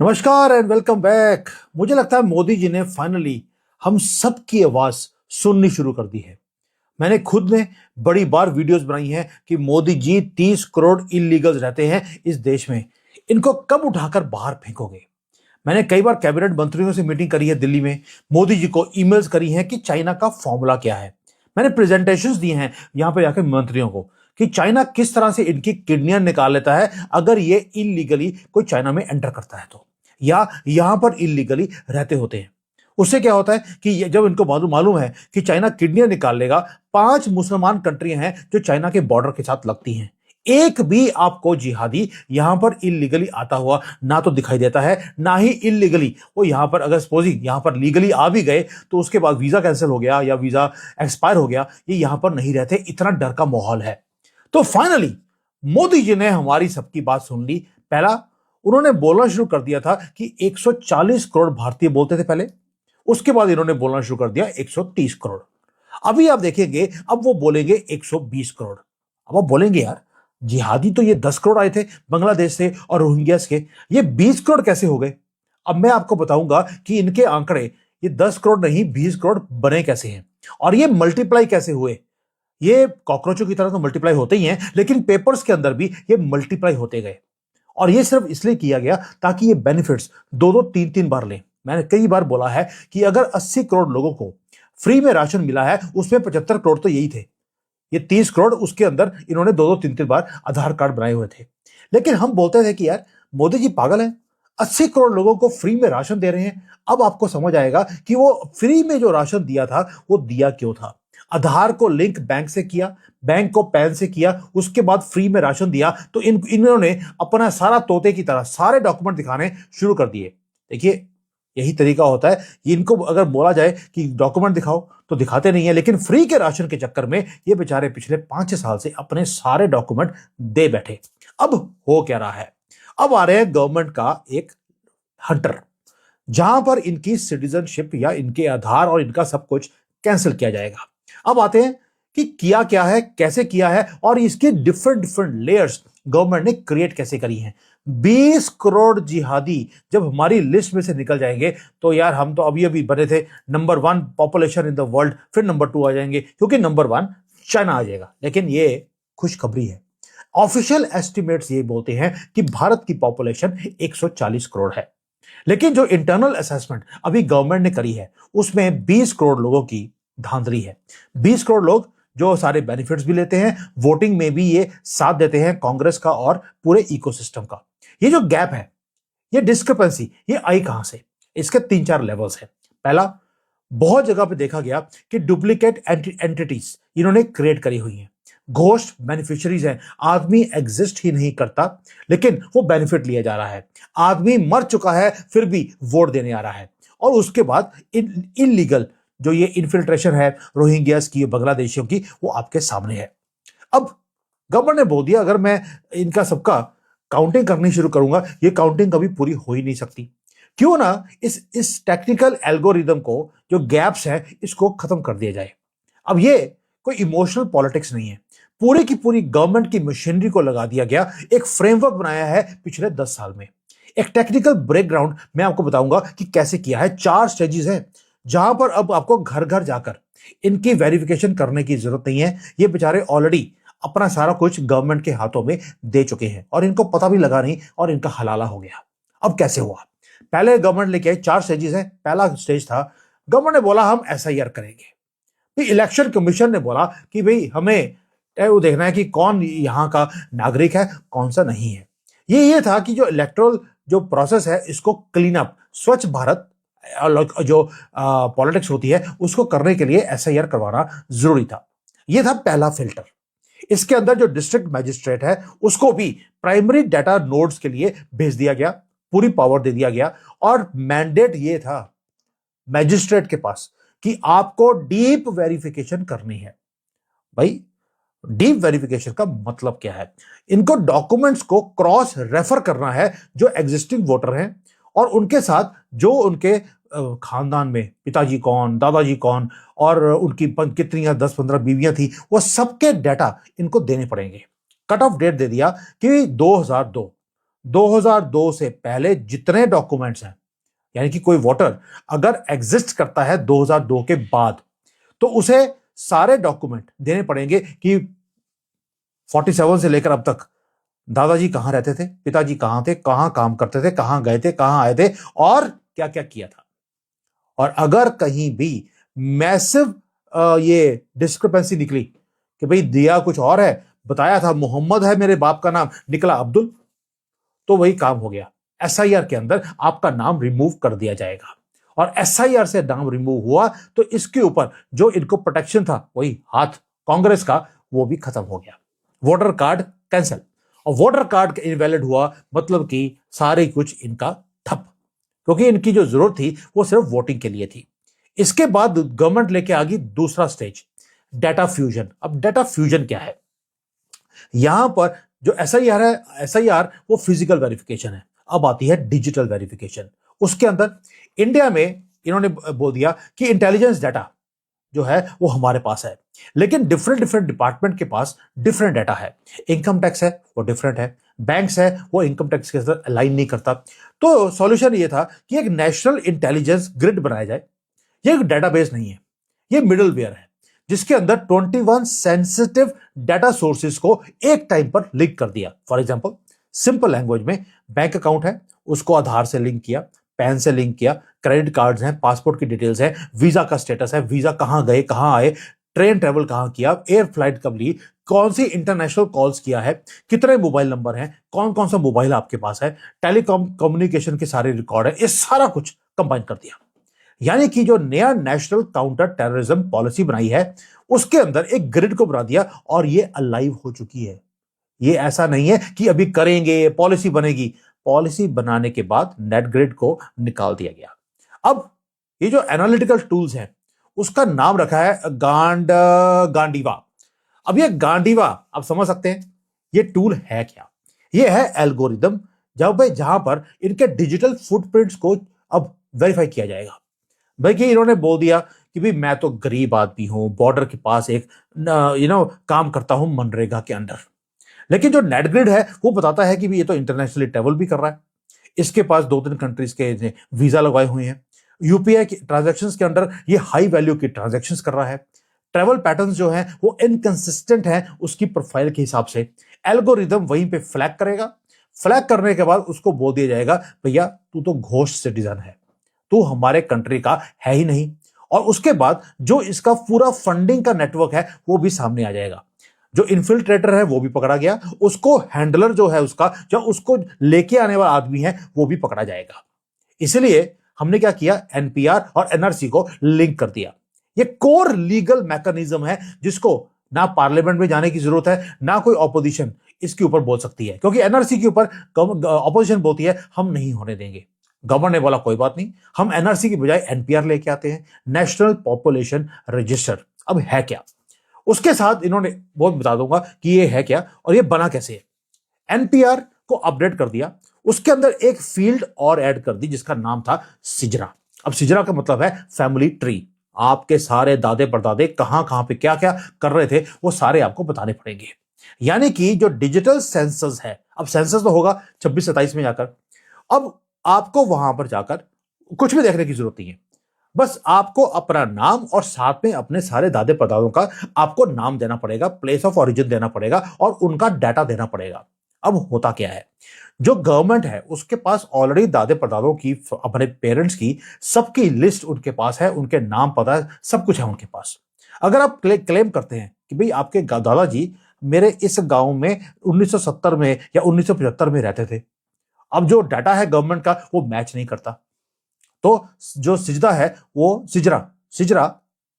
नमस्कार and welcome back. मुझे लगता है मोदी जी ने फाइनली हम सब की आवाज सुननी शुरू कर दी है। मैंने खुद ने बड़ी बार वीडियोस बनाई हैं कि मोदी जी 30 करोड़ इलीगल्स रहते हैं इस देश में, इनको कब उठाकर बाहर फेंकोगे। मैंने कई बार कैबिनेट मंत्रियों से मीटिंग करी है दिल्ली में, मोदी जी को ईमेल्स करी हैं कि चाइना का फॉर्मूला क्या है। मैंने प्रेजेंटेशंस दिए हैं यहां पर जाकर मंत्रियों को कि चाइना किस तरह से इनकी किडनियां निकाल लेता है अगर ये इलीगली कोई चाइना में एंटर करता है तो, या यहां पर इलीगली रहते होते हैं। उससे क्या होता है कि जब इनको मालूम मालूम है कि चाइना किडनियां निकाल लेगा, 5 मुसलमान कंट्रियां हैं जो चाइना के बॉर्डर के साथ लगती हैं, एक भी आपको जिहादी यहां पर इलीगली आता हुआ ना तो दिखाई देता है, ना ही इलीगली वो यहां पर, अगर सपोजिंग यहां पर लीगली आ भी गए तो उसके बाद वीजा कैंसिल हो गया या वीजा एक्सपायर हो गया, ये यहां पर नहीं रहते। इतना डर का माहौल है। तो फाइनली मोदी जी ने हमारी सबकी बात सुन ली। पहला, उन्होंने बोलना शुरू कर दिया था कि 140 करोड़ भारतीय बोलते थे पहले, उसके बाद इन्होंने बोलना शुरू कर दिया 130 करोड़। अभी आप देखेंगे अब वो बोलेंगे 120 करोड़। अब आप बोलेंगे यार, जिहादी तो ये 10 करोड़ आए थे बांग्लादेश से और रोहिंग्यास के, ये 20 करोड़ कैसे हो गए। अब मैं आपको बताऊंगा कि इनके आंकड़े ये 10 करोड़ नहीं 20 करोड़ बने कैसे हैं और ये मल्टीप्लाई कैसे हुए। ये कॉकरोचों की तरह तो मल्टीप्लाई होते ही हैं, लेकिन पेपर्स के अंदर भी ये मल्टीप्लाई होते गए। और ये सिर्फ इसलिए किया गया ताकि ये बेनिफिट्स दो दो तीन तीन बार लें। मैंने कई बार बोला है कि अगर 80 करोड़ लोगों को फ्री में राशन मिला है, उसमें 75 करोड़ तो यही थे। ये 30 करोड़, उसके अंदर इन्होंने दो दो तीन तीन बार आधार कार्ड बनाए हुए थे। लेकिन हम बोलते थे कि यार मोदी जी पागल है, 80 करोड़ लोगों को फ्री में राशन दे रहे हैं। अब आपको समझ आएगा कि वो फ्री में जो राशन दिया था वो दिया क्यों था। आधार को लिंक बैंक से किया, बैंक को पैन से किया, उसके बाद फ्री में राशन दिया, तो इन्होंने अपना सारा तोते की तरह सारे डॉक्यूमेंट दिखाने शुरू कर दिए। देखिए, यही तरीका होता है। इनको अगर बोला जाए कि डॉक्यूमेंट दिखाओ तो दिखाते नहीं है, लेकिन फ्री के राशन के चक्कर में ये बेचारे पिछले 5-6 साल से अपने सारे डॉक्यूमेंट दे बैठे। अब हो क्या रहा है, अब आ रहे हैं गवर्नमेंट का एक हंटर, जहां पर इनकी सिटीजनशिप या इनके आधार और इनका सब कुछ कैंसिल किया जाएगा। अब आते हैं कि किया क्या है, कैसे किया है और इसके डिफरेंट डिफरेंट लेयर्स गवर्नमेंट ने क्रिएट कैसे करी हैं। 20 करोड़ जिहादी जब हमारी लिस्ट में से निकल जाएंगे तो यार, हम तो अभी अभी बने थे number 1 population in the world, फिर नंबर 2 आ जाएंगे क्योंकि नंबर 1 चाइना आ जाएगा। लेकिन ये खुशखबरी है, ऑफिशियल एस्टिमेट्स ये बोलते हैं कि भारत की पॉपुलेशन 140 करोड़ है। लेकिन जो इंटरनल असेसमेंट अभी गवर्नमेंट ने करी है उसमें 20 करोड़ लोगों की धांधली है। 20 करोड़ लोग जो सारे बेनिफिट्स भी लेते हैं, वोटिंग में भी ये साथ देते हैं कांग्रेस का और पूरे इकोसिस्टम का। ये जो गैप है, ये डिस्क्रिपेंसी, ये आई कहां से। इसके 3-4 लेवल्स हैं। पहला, बहुत जगह पे देखा गया कि डुप्लीकेट एंटिटीज इन्होंने क्रिएट करी हुई हैं, घोस्ट बेनिफिशियरीज हैं। आदमी एग्जिस्ट ही नहीं करता लेकिन वो बेनिफिट लिया जा रहा है। आदमी मर चुका है फिर भी वोट देने आ रहा है। और उसके बाद इलीगल जो ये इन्फिल्ट्रेशन है रोहिंग्यास की, बांग्लादेशियों की, वो आपके सामने है। अब गवर्नमेंट ने बोल दिया अगर मैं इनका सबका काउंटिंग करनी शुरू करूंगा, ये काउंटिंग कभी पूरी हो ही नहीं सकती। क्यों ना इस टेक्निकल एल्गोरिदम को, जो गैप्स है, इसको खत्म कर दिया जाए। अब ये कोई इमोशनल पॉलिटिक्स नहीं है, पूरी की पूरी गवर्नमेंट की मशीनरी को लगा दिया गया, एक फ्रेमवर्क बनाया है पिछले 10 साल में। एक टेक्निकल ब्रेकग्राउंड मैं आपको बताऊंगा कि कैसे किया है। 4 स्टेजेस हैं जहां पर अब आपको घर घर जाकर इनकी वेरिफिकेशन करने की जरूरत नहीं है। ये बेचारे ऑलरेडी अपना सारा कुछ गवर्नमेंट के हाथों में दे चुके हैं और इनको पता भी लगा नहीं और इनका हलाला हो गया। अब कैसे हुआ, पहले गवर्नमेंट लेके आई, 4 स्टेजेस हैं। पहला स्टेज था, गवर्नमेंट ने बोला हम एसआईआर करेंगे। फिर इलेक्शन कमीशन ने बोला कि भाई हमें वो देखना है कि कौन यहां का नागरिक है, कौन सा नहीं है। ये था कि जो इलेक्टोरल जो प्रोसेस है इसको क्लीन अप, स्वच्छ भारत जो पॉलिटिक्स होती है उसको करने के लिए एसआईआर करवाना जरूरी था। यह था पहला फिल्टर। इसके अंदर जो डिस्ट्रिक्ट मैजिस्ट्रेट है उसको भी प्राइमरी डाटा नोड्स के लिए भेज दिया गया, पूरी पावर दे दिया गया। और मैंडेट ये था मैजिस्ट्रेट के पास कि आपको डीप वेरिफिकेशन करनी है। भाई, डीप वेरिफिकेशन का मतलब क्या है, इनको डॉक्यूमेंट्स को क्रॉस रेफर करना है जो एग्जिस्टिंग वोटर हैं और उनके साथ जो उनके खानदान में पिताजी कौन, दादाजी कौन और उनकी कितनी 10-15 बीवियां थी, वो सबके डाटा इनको देने पड़ेंगे। कट ऑफ डेट दे दिया कि 2002 2002 से पहले जितने डॉक्यूमेंट्स हैं, यानी कि कोई वोटर अगर एग्जिस्ट करता है 2002 के बाद, तो उसे सारे डॉक्यूमेंट देने पड़ेंगे कि 47 से लेकर अब तक दादाजी कहां रहते थे, पिताजी कहां थे, कहां काम करते थे, कहां गए थे, कहां आए थे और क्या क्या किया था। और अगर कहीं भी मैसिव ये डिस्क्रिपेंसी निकली कि भाई दिया कुछ और है, बताया था मोहम्मद है मेरे बाप का नाम, निकला अब्दुल, तो वही काम हो गया, एसआईआर के अंदर आपका नाम रिमूव कर दिया जाएगा। और एसआईआर से नाम रिमूव हुआ तो इसके ऊपर जो इनको प्रोटेक्शन था, वही हाथ कांग्रेस का, वो भी खत्म हो गया। वोटर कार्ड कैंसिल, और वोटर कार्ड इनवैलिड हुआ, मतलब कि सारे कुछ इनका ठप, क्योंकि इनकी जो जरूरत थी वो सिर्फ वोटिंग के लिए थी। इसके बाद गवर्नमेंट लेके आ गई दूसरा स्टेज, डाटा फ्यूजन। अब डाटा फ्यूजन क्या है? यहां पर जो एसआईआर है, एसआईआर वो फिजिकल वेरिफिकेशन है, अब आती है डिजिटल वेरिफिकेशन। उसके अंदर इंडिया में इन्होंने बोल दिया कि इंटेलिजेंस डाटा जो है वो हमारे पास है, लेकिन डिफरेंट डिफरेंट डिपार्टमेंट के पास डिफरेंट डाटा है। इनकम टैक्स है वो डिफरेंट है, बैंक्स है वो इनकम टैक्स के साथ अलाइन नहीं करता। तो सॉल्यूशन ये था कि एक नेशनल इंटेलिजेंस ग्रिड बनाया जाए। ये एक डेटाबेस नहीं है, ये मिडलवेयर है, जिसके अंदर 21 सेंसिटिव डाटा सोर्सेज को एक टाइम पर लिंक कर दिया। फॉर एग्जांपल, सिंपल लैंग्वेज में, बैंक अकाउंट है उसको आधार से लिंक किया, पैन से लिंक किया, क्रेडिट कार्ड्स हैं, पासपोर्ट की डिटेल्स है, वीजा का स्टेटस है, वीजा कहां गए कहां आए, ट्रेन ट्रेवल कहां किया, एयर फ्लाइट कब ली, कौन सी इंटरनेशनल कॉल्स किया है, कितने मोबाइल नंबर हैं, कौन कौन सा मोबाइल आपके पास है, टेलीकॉम कम्युनिकेशन के सारे रिकॉर्ड है, ये सारा कुछ कंबाइन कर दिया। यानी कि जो नया नेशनल काउंटर टेररिज्म पॉलिसी बनाई है, उसके अंदर एक ग्रिड को बना दिया, और ये अलाइव हो चुकी है। ये ऐसा नहीं है कि अभी करेंगे, पॉलिसी बनेगी। पॉलिसी बनाने के बाद नेट ग्रिड को निकाल दिया गया। अब ये जो एनालिटिकल टूल्स हैं, उसका नाम रखा है गांडीवा। अब ये गांडीवा आप समझ सकते हैं ये टूल है क्या? ये है एल्गोरिदम जहां पर इनके डिजिटल फुटप्रिंट्स को अब वेरीफाई किया जाएगा। भाई कि इन्होंने बोल दिया कि भाई मैं तो गरीब आदमी हूं, बॉर्डर के पास एक काम करता हूं मनरेगा के अंडर, लेकिन जो नेट ग्रिड है वो बताता है कि भी ये तो इंटरनेशनली ट्रेवल भी कर रहा है, इसके पास 2-3 कंट्रीज के वीजा लगवाए हुए हैं, यूपीआई के ट्रांजैक्शंस के अंदर ये हाई वैल्यू की ट्रांजैक्शंस कर रहा है, ट्रेवल पैटर्न्स जो हैं वो इनकंसिस्टेंट हैं उसकी प्रोफाइल के हिसाब से। एल्गोरिदम वहीं पे फ्लैग करेगा, फ्लैग करने के बाद उसको बोल दिया जाएगा भैया तू तो घोस्ट सिटीजन है, तू हमारे कंट्री का है ही नहीं। और उसके बाद जो इसका पूरा फंडिंग का नेटवर्क है वो भी सामने आ जाएगा। जो इन्फिल्ट्रेटर है वो भी पकड़ा गया, उसको हैंडलर जो है उसका, जो उसको लेके आने वाला आदमी है वो भी पकड़ा जाएगा। इसलिए हमने क्या किया, एनपीआर और एनआरसी को लिंक कर दिया। ये कोर लीगल मैकेनिज्म है जिसको ना पार्लियामेंट में जाने की जरूरत है, ना कोई ऑपोजिशन इसके ऊपर बोल सकती है, क्योंकि एनआरसी के ऊपर ऑपोजिशन बोलती है हम नहीं होने देंगे। गवर्नर ने बोला कोई बात नहीं, हम एनआरसी की बजाय एनपीआर लेके आते हैं, नेशनल पॉपुलेशन रजिस्टर। अब है क्या उसके साथ इन्होंने, बहुत बता दूंगा कि ये है क्या और ये बना कैसे है। एनपीआर को अपडेट कर दिया, उसके अंदर एक फील्ड और ऐड कर दी जिसका नाम था सिजरा। अब सिजरा का मतलब है फैमिली ट्री, आपके सारे दादे परदादे कहां कहां पे क्या क्या कर रहे थे वो सारे आपको बताने पड़ेंगे। यानी कि जो डिजिटल सेंसस है, अब सेंसस तो होगा 26-27 में जाकर, अब आपको वहां पर जाकर कुछ भी देखने की जरूरत नहीं है, बस आपको अपना नाम और साथ में अपने सारे दादे परदादों का आपको नाम देना पड़ेगा, प्लेस ऑफ ओरिजिन देना पड़ेगा और उनका डाटा देना पड़ेगा। अब होता क्या है, जो गवर्नमेंट है उसके पास ऑलरेडी दादे परदादों की, अपने पेरेंट्स की सबकी लिस्ट उनके पास है, उनके नाम पता है, सब कुछ है उनके पास। अगर आप क्लेम करते हैं कि भाई आपके दादाजी मेरे इस गांव में 1970 में या 1975 में रहते थे, अब जो डाटा है गवर्नमेंट का वो मैच नहीं करता, तो जो सिजदा है वो सिजरा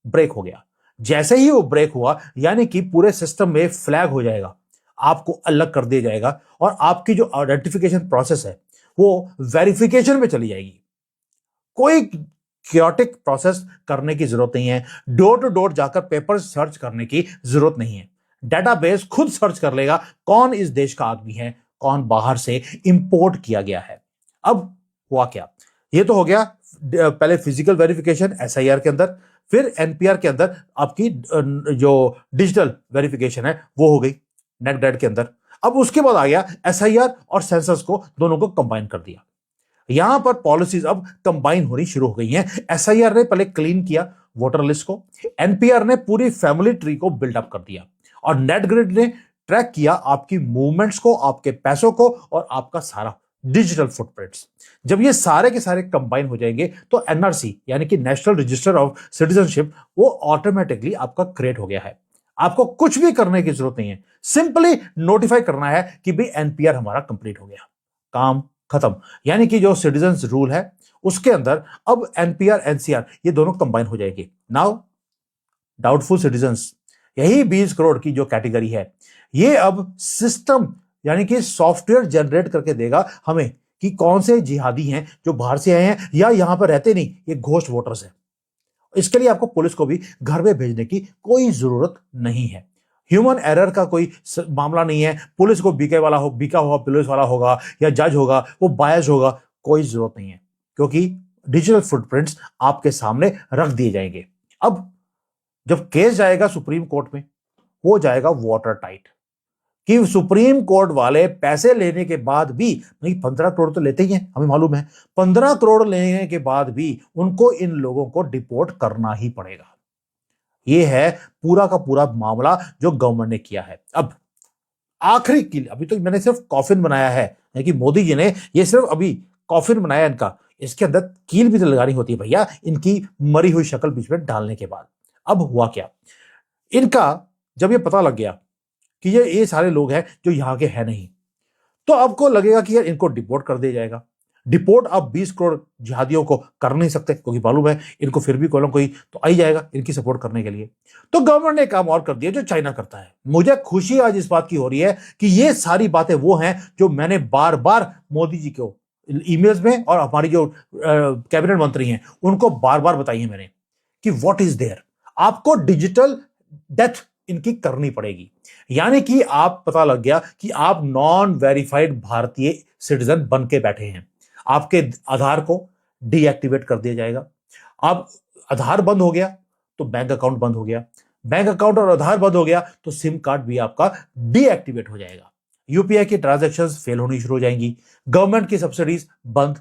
ब्रेक हो गया। जैसे ही वो ब्रेक हुआ यानी कि पूरे सिस्टम में फ्लैग हो जाएगा, आपको अलग कर दिया जाएगा और आपकी जो आइडेंटिफिकेशन प्रोसेस है वो वेरिफिकेशन में चली जाएगी। कोई क्योटिक प्रोसेस करने की जरूरत नहीं है, डोर टू डोर जाकर पेपर सर्च करने की जरूरत नहीं है। डेटाबेस खुद सर्च कर लेगा कौन इस देश का आदमी है, कौन बाहर से इंपोर्ट किया गया है। अब हुआ क्या, ये तो हो गया पहले फिजिकल वेरिफिकेशन एसआईआर के अंदर, फिर एनपीआर के अंदर आपकी जो डिजिटल वेरिफिकेशन है वो हो गई नेट ग्रिड के अंदर। अब उसके बाद आ गया एसआईआर और सेंसस को दोनों को कंबाइन कर दिया। यहां पर पॉलिसीज अब कंबाइन होनी शुरू हो गई हैं। एसआईआर ने पहले क्लीन किया वोटर लिस्ट को, एनपीआर ने पूरी फैमिली ट्री को बिल्डअप कर दिया और नेट ग्रिड ने ट्रैक किया आपकी मूवमेंट्स को, आपके पैसों को और आपका सारा डिजिटल फुटप्रिंट्स। जब ये सारे के सारे कंबाइन हो जाएंगे तो एनआरसी यानी कि नेशनल रजिस्टर ऑफ सिटीजनशिप वो ऑटोमेटिकली आपका क्रिएट हो गया है। आपको कुछ भी करने की जरूरत नहीं है, सिंपली नोटिफाई करना है कि भाई एनपीआर हमारा कंप्लीट हो गया, काम खत्म। यानी कि जो सिटीजन रूल है उसके अंदर अब एनपीआर एनसीआर ये दोनों कंबाइन हो जाएगी। नाउ डाउटफुल सिटीजन्स, यही 20 करोड़ की जो कैटेगरी है, ये अब सिस्टम यानी कि सॉफ्टवेयर जनरेट करके देगा हमें कि कौन से जिहादी हैं जो बाहर से आए हैं या यहां पर रहते नहीं, ये घोस्ट वोटर्स हैं। इसके लिए आपको पुलिस को भी घर में भेजने की कोई जरूरत नहीं है। ह्यूमन एरर का कोई मामला नहीं है। पुलिस को बीका हुआ पुलिस वाला होगा या जज होगा वो बायस होगा, कोई जरूरत नहीं है, क्योंकि डिजिटल फुटप्रिंट्स आपके सामने रख दिए जाएंगे। अब जब केस जाएगा सुप्रीम कोर्ट में, हो जाएगा वाटर टाइट कि सुप्रीम कोर्ट वाले पैसे लेने के बाद भी, नहीं 15 करोड़ तो लेते ही हैं, हमें मालूम है, 15 करोड़ लेने के बाद भी उनको इन लोगों को डिपोर्ट करना ही पड़ेगा। यह है पूरा का पूरा मामला जो गवर्नमेंट ने किया है। अब आखिरी कील, अभी तो मैंने सिर्फ कॉफिन बनाया है कि मोदी जी ने ये सिर्फ अभी कॉफिन बनाया इनका, इसके अंदर कील भी तो लगानी होती है भैया, इनकी मरी हुई शक्ल बीच में डालने के बाद। अब हुआ क्या, इनका जब ये पता लग गया कि ये सारे लोग हैं जो यहां के हैं नहीं, तो आपको लगेगा कि यार इनको डिपोर्ट कर दिया जाएगा। डिपोर्ट आप 20 करोड़ जिहादियों को कर नहीं सकते, क्योंकि मालूम है इनको फिर भी कोई तो आ ही जाएगा इनकी सपोर्ट करने के लिए। तो गवर्नमेंट ने काम और कर दिया जो चाइना करता है। मुझे खुशी आज इस बात की हो रही है कि ये सारी बातें वो हैं जो मैंने बार बार मोदी जी को ईमेल्स में और हमारी जो कैबिनेट मंत्री हैं उनको बार बार बताई है मैंने कि व्हाट इज देयर। आपको डिजिटल डेथ इनकी करनी पड़ेगी। यानी कि आप पता लग गया कि आप नॉन वेरीफाइड भारतीय सिटीजन बन के बैठे हैं, आपके आधार को डीएक्टिवेट कर दिया जाएगा। आप आधार बंद हो गया तो बैंक अकाउंट बंद हो गया, बैंक अकाउंट और आधार बंद हो गया तो सिम कार्ड भी आपका डीएक्टिवेट हो जाएगा। यूपीआई की ट्रांजैक्शंस फेल होनी शुरू हो जाएंगी, गवर्नमेंट की सब्सिडीज बंद,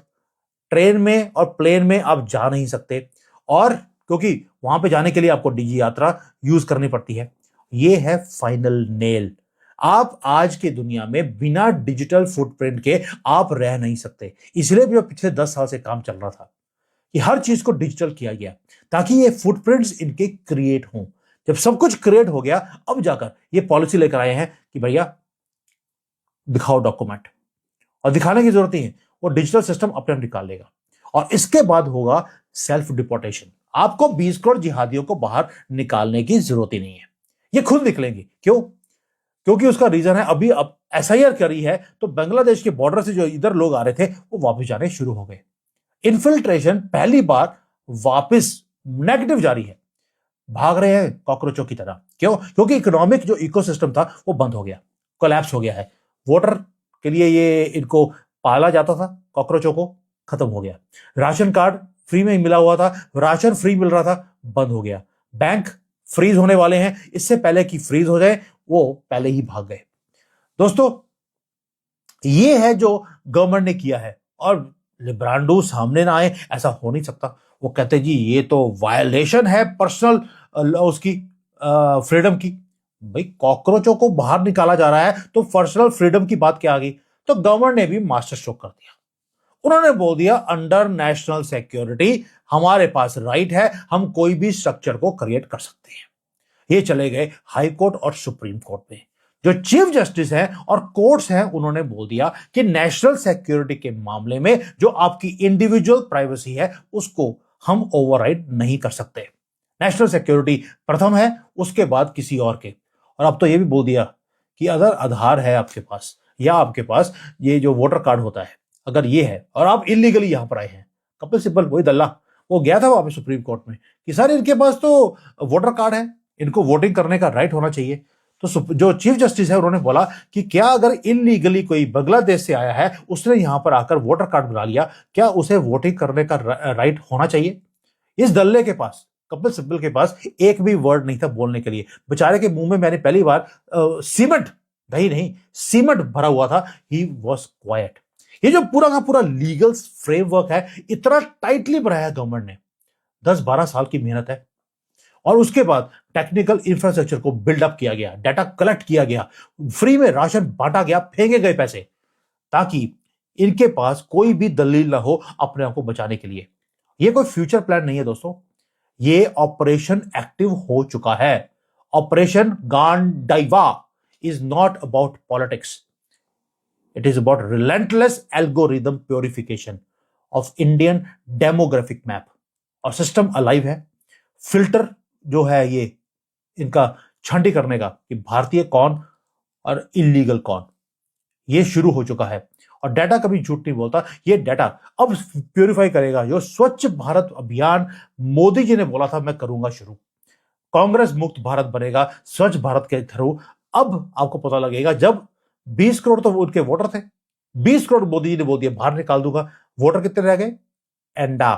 ट्रेन में और प्लेन में आप जा नहीं सकते, और क्योंकि वहां पे जाने के लिए आपको डिजी यात्रा यूज करनी पड़ती है। ये है फाइनल नेल। आप आज की दुनिया में बिना डिजिटल फुटप्रिंट के आप रह नहीं सकते। इसलिए भी पिछले 10 साल से काम चल रहा था कि हर चीज को डिजिटल किया गया ताकि ये फुटप्रिंट्स इनके क्रिएट हों। जब सब कुछ क्रिएट हो गया, अब जाकर ये पॉलिसी लेकर आए हैं कि भैया दिखाओ डॉक्यूमेंट, और दिखाने की जरूरत नहीं है, वो डिजिटल सिस्टम अपने आप निकाल लेगा। और इसके बाद होगा सेल्फ डिपोर्टेशन। आपको 20 करोड़ जिहादियों को बाहर निकालने की जरूरत ही नहीं है, ये खुद निकलेंगे। क्यों? क्योंकि उसका रीजन है अभी अब एसआईआर करी है तो बांग्लादेश के बॉर्डर से जो इधर लोग आ रहे थे वो वापस जाने शुरू हो गए। इन्फिल्ट्रेशन पहली बार वापस नेगेटिव जारी है, भाग रहे हैं कॉकरोचों की तरह। क्यों? क्योंकि इकोनॉमिक जो इकोसिस्टम था वो बंद हो गया, कोलैप्स हो गया है। वोटर के लिए ये इनको पाला जाता था, कॉकरोचों को खत्म हो गया। राशन कार्ड फ्री में मिला हुआ था, राशन फ्री मिल रहा था, बंद हो गया। बैंक फ्रीज होने वाले हैं, इससे पहले कि फ्रीज हो जाए वो पहले ही भाग गए। दोस्तों, ये है जो गवर्नमेंट ने किया है, और लिब्रांडो सामने ना आए, ऐसा हो नहीं सकता। वो कहते जी ये तो वायलेशन है पर्सनल उसकी फ्रीडम की। भाई कॉकरोचों को बाहर निकाला जा रहा है तो पर्सनल फ्रीडम की बात क्या आ गई? तो गवर्नमेंट ने भी मास्टर स्ट्रोक कर दिया। उन्होंने बोल दिया अंडर नेशनल सिक्योरिटी हमारे पास राइट है, हम कोई भी स्ट्रक्चर को क्रिएट कर सकते हैं। ये चले गए हाई कोर्ट और सुप्रीम कोर्ट में। जो चीफ जस्टिस हैं और कोर्ट्स हैं उन्होंने बोल दिया कि नेशनल सिक्योरिटी के मामले में जो आपकी इंडिविजुअल प्राइवेसी है उसको हम ओवरराइड नहीं कर सकते। नेशनल सिक्योरिटी प्रथम है, उसके बाद किसी और के। और अब तो ये भी बोल दिया कि अगर आधार है आपके पास या आपके पास ये जो वोटर कार्ड होता है, अगर ये है और आप इलीगली यहां पर आए हैं, कपिल सिब्बल वही दल्ला वो गया था वहां पे सुप्रीम कोर्ट में कि सर इनके पास तो वोटर कार्ड है, इनको वोटिंग करने का राइट होना चाहिए। तो जो चीफ जस्टिस है उन्होंने बोला कि क्या अगर इलीगली कोई बांग्लादेश से आया है, उसने यहां पर आकर वोटर कार्ड बना लिया, क्या उसे वोटिंग करने का राइट होना चाहिए? इस दल्ले के पास, कपिल सिब्बल के पास एक भी वर्ड नहीं था बोलने के लिए। बेचारे के मुंह में मैंने पहली बार सीमेंट दही नहीं, सीमेंट भरा हुआ था, ही वॉज क्वाइट। ये जो पूरा का पूरा लीगल फ्रेमवर्क है, इतना टाइटली बनाया गवर्नमेंट ने, 10-12 साल की मेहनत है। और उसके बाद टेक्निकल इंफ्रास्ट्रक्चर को बिल्डअप किया गया, डाटा कलेक्ट किया गया, फ्री में राशन बांटा गया, फेंके गए पैसे, ताकि इनके पास कोई भी दलील ना हो अपने आप को बचाने के लिए। ये कोई फ्यूचर प्लान नहीं है दोस्तों, ये ऑपरेशन एक्टिव हो चुका है। Operation Gandiva is not about politics, it is about relentless algorithm purification of Indian demographic map. और सिस्टम अलाइव है, फिल्टर जो है ये इनका छांटी करने का कि भारतीय कौन और इलीगल कौन, ये शुरू हो चुका है। और डाटा कभी झूठ नहीं बोलता, ये डाटा अब प्यूरिफाई करेगा। जो स्वच्छ भारत अभियान मोदी जी ने बोला था मैं करूंगा शुरू, कांग्रेस मुक्त भारत बनेगा स्वच्छ भारत के थ्रू। अब आपको पता लगेगा, जब 20 करोड़ तो उनके वोटर थे, 20 करोड़ मोदी जी ने बोल दिया बाहर निकाल दूंगा, वोटर कितने रह गए? एंडा।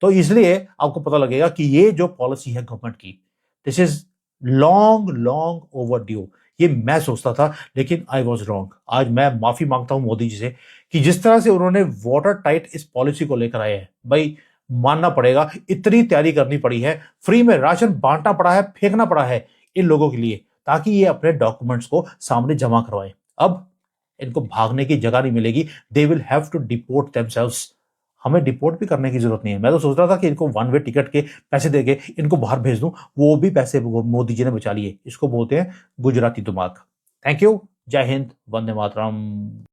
तो इसलिए आपको पता लगेगा कि ये जो पॉलिसी है गवर्नमेंट की, this is long long over due. ये मैं सोचता था, लेकिन आई वॉज रॉन्ग। आज मैं माफी मांगता हूं मोदी जी से कि जिस तरह से उन्होंने वाटर टाइट इस पॉलिसी को लेकर आए हैं, भाई मानना पड़ेगा, इतनी तैयारी करनी पड़ी है, फ्री में राशन बांटना पड़ा है, फेंकना पड़ा है इन लोगों के लिए, ताकि ये अपने डॉक्यूमेंट्स को सामने जमा करवाएं। अब इनको भागने की जगह नहीं मिलेगी, they will have to deport themselves. हमें डिपोर्ट भी करने की जरूरत नहीं है। मैं तो सोच रहा था कि इनको वन वे टिकट के पैसे देके इनको बाहर भेज दूं, वो भी पैसे मोदी जी ने बचा लिए। इसको बोलते हैं गुजराती दिमाग। थैंक यू, जय हिंद, वंदे मातरम।